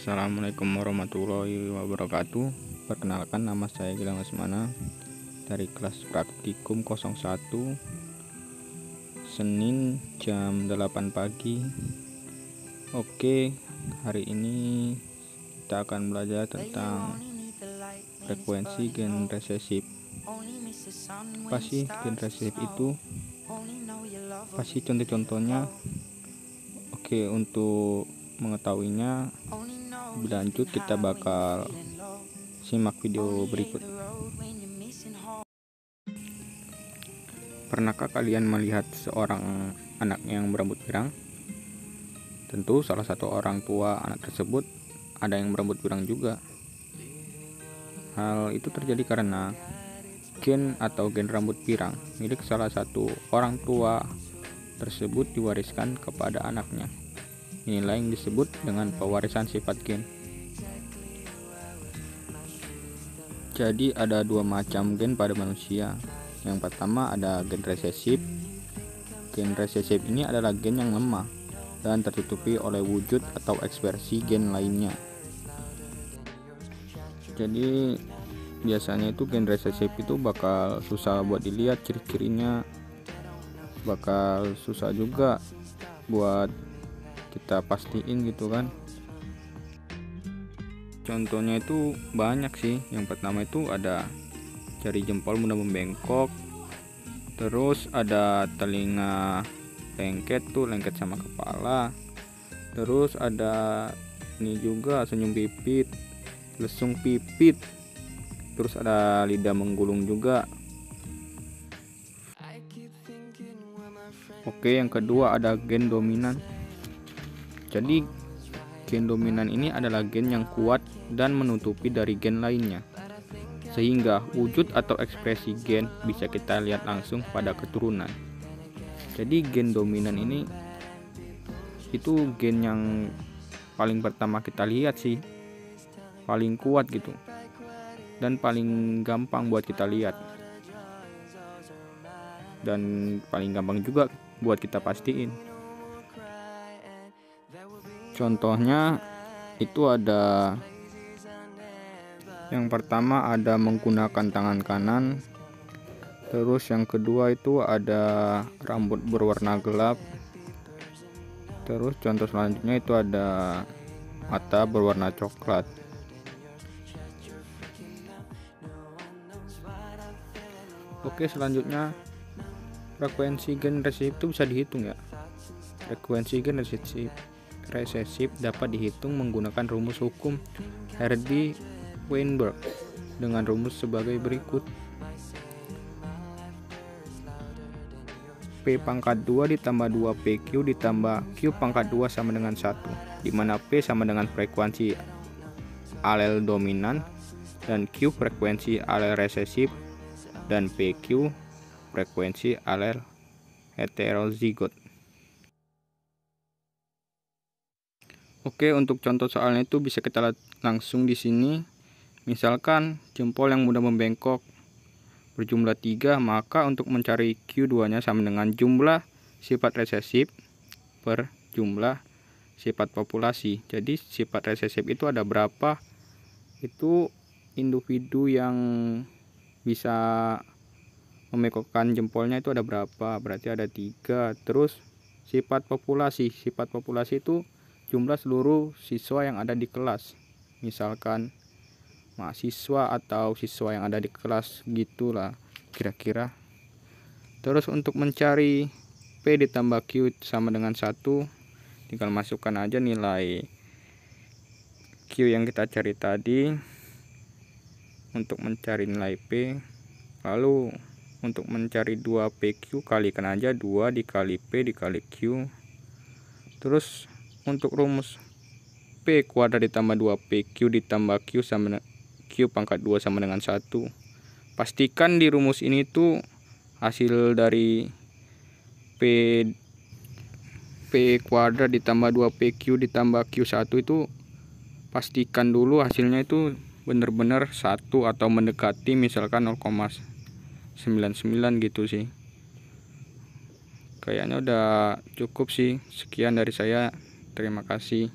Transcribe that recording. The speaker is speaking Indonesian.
Assalamualaikum warahmatullahi wabarakatuh. Perkenalkan, nama saya Gilang Lesmana dari kelas praktikum 01, Senin jam 8 pagi. Oke, hari ini kita akan belajar tentang frekuensi gen resesif. Apa sih gen resesif itu? Apa sih contoh-contohnya? Oke, untuk mengetahuinya lebih lanjut kita bakal simak video berikut. Pernahkah kalian melihat seorang anak yang berambut pirang? Tentu salah satu orang tua anak tersebut ada yang berambut pirang juga. Hal itu terjadi karena gen atau gen rambut pirang milik salah satu orang tua tersebut diwariskan kepada anaknya. Inilah yang disebut dengan pewarisan sifat gen. Jadi ada dua macam gen pada manusia. Yang pertama ada gen resesif. Gen resesif ini adalah gen yang lemah dan tertutupi oleh wujud atau ekspresi gen lainnya. Jadi biasanya itu gen resesif itu bakal susah buat dilihat ciri-cirinya, bakal susah juga buat kita pastiin gitu kan. Contohnya itu banyak sih. Yang pertama itu ada jari jempol mudah membengkok, terus ada telinga lengket sama kepala, terus ada ini juga senyum pipit, lesung pipit, terus ada lidah menggulung juga. Oke, yang kedua ada gen dominan. Jadi gen dominan ini adalah gen yang kuat dan menutupi dari gen lainnya, sehingga wujud atau ekspresi gen bisa kita lihat langsung pada keturunan. Jadi gen dominan ini itu gen yang paling pertama kita lihat sih, paling kuat gitu, dan paling gampang buat kita lihat, dan paling gampang juga buat kita pastiin. Contohnya itu ada yang pertama ada menggunakan tangan kanan, terus yang kedua itu ada rambut berwarna gelap, terus contoh selanjutnya itu ada mata berwarna coklat. Oke, selanjutnya frekuensi gen resesif itu bisa dihitung ya. Frekuensi gen resesif dapat dihitung menggunakan rumus hukum Hardy-Weinberg dengan rumus sebagai berikut. P pangkat 2 ditambah 2 PQ ditambah Q pangkat 2 sama dengan 1, di mana P sama dengan frekuensi alel dominan dan Q frekuensi alel resesif dan PQ frekuensi alel heterozigot. Oke, untuk contoh soalnya itu bisa kita lihat langsung di sini. Misalkan jempol yang mudah membengkok berjumlah 3, maka untuk mencari Q2-nya sama dengan jumlah sifat resesif per jumlah sifat populasi. Jadi sifat resesif itu ada berapa? Itu individu yang bisa membengkokkan jempolnya itu ada berapa? Berarti ada 3. Terus sifat populasi itu jumlah seluruh siswa yang ada di kelas, misalkan mahasiswa atau siswa yang ada di kelas, gitulah kira-kira. Terus untuk mencari P ditambah Q sama dengan 1, tinggal masukkan aja nilai Q yang kita cari tadi untuk mencari nilai P. Lalu untuk mencari 2PQ kalikan aja 2 dikali P dikali Q. Terus untuk rumus P kuadrat ditambah 2PQ ditambah Q sama Q pangkat 2 sama dengan 1. Pastikan di rumus ini tuh hasil dari P kuadrat ditambah 2PQ ditambah Q1 itu pastikan dulu hasilnya itu benar-benar 1 atau mendekati, misalkan 0,99 gitu sih. Kayaknya udah cukup sih. Sekian dari saya. Terima kasih.